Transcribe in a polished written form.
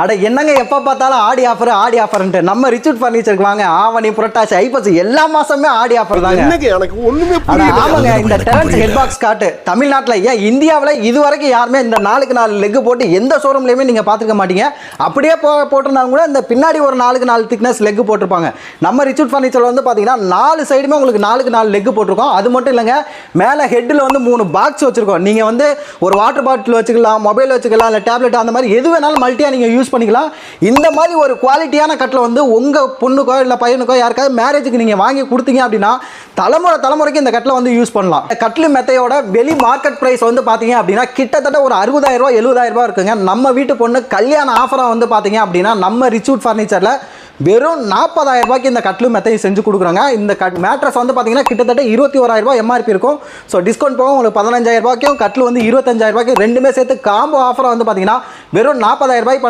அட என்னங்க எப்போ பார்த்தாலும் ஆடி ஆஃபர்ன்ட்டு நம்ம ரிச்சூட் ஃபர்னிச்சருக்கு வாங்க. ஆவணி, புரட்டாசி, ஐப்பசி எல்லா மாசமே ஆடி ஆஃபர் தாங்க. எனக்கு ஒண்ணுமே புரியல. ஆமாங்க, இந்த டெரன்ஸ் ஹெட் பாக்ஸ் காட்டு தமிழ்நாட்டில் ஏன் இந்தியாவில் இதுவரைக்கும் யாருமே இந்த 4x4 லெக் போட்டு எந்த ஷோரூம்லையுமே நீங்கள் பார்த்துக்க மாட்டீங்க. அப்படியே போட்டிருந்தாலும் கூட இந்த பின்னாடி ஒரு 4x4 திக்னஸ் லெக் போட்டிருப்பாங்க. நம்ம ரிச்சூட் ஃபர்னிச்சர் வந்து பார்த்தீங்கன்னா 4 சைடுமே உங்களுக்கு 4x4 லெக் போட்டிருக்கோம். அது மட்டும் இல்லைங்க, மேலே ஹெட்டில் வந்து 3 பாக்ஸ் வச்சிருக்கோம். நீங்கள் வந்து ஒரு வாட்டர் பாட்டில் வச்சுக்கலாம், மொபைல் வச்சுக்கலாம், இல்லை டேப்லெட் அந்த மாதிரி எது வேணாலும் மல்டியாக நீங்கள் யூஸ் பண்ணிக்கலாம். இந்த மாதிரி ஒரு குவாலிட்டியான கட்டில் வந்து உங்கள் பொண்ணுக்கோ இல்லை பையனுக்கோ யாருக்காவது மேரேஜுக்கு நீங்கள் வாங்கி கொடுத்தீங்க அப்படின்னா தலைமுறைக்கு இந்த கட்டில் வந்து யூஸ் பண்ணலாம். கட்டில் மெத்தையோட வெளி மார்க்கெட் ப்ரைஸ் வந்து பார்த்தீங்க அப்படின்னா கிட்டத்தட்ட ஒரு 60,000 ரூபா 70,000 ரூபா இருக்குங்க. நம்ம வீட்டு பொண்ணு கல்யாண ஆஃபராக வந்து பார்த்தீங்க அப்படின்னா நம்ம ரிச்சூட் ஃபர்னிச்சரில் வெறும் 40,000 ரூபாய்க்கு இந்த கட்லும் மெத்தையும் செஞ்சு கொடுக்குறாங்க. இந்த மேட்ரஸ் வந்து பார்த்தீங்கன்னா கிட்டத்தட்ட 21,000 ரூபாய் எம்ஆர்பி இருக்கும். ஸோ டிஸ்கவுண்ட் போக உங்களுக்கு 15,000 ரூபாய்க்கும் கட்லு வந்து 25,000 ரூபாய்க்கு ரெண்டுமே சேர்த்து காம்போ ஆஃபராக வந்து பார்த்தீங்கன்னா வெறும் 40,000 ரூபாய்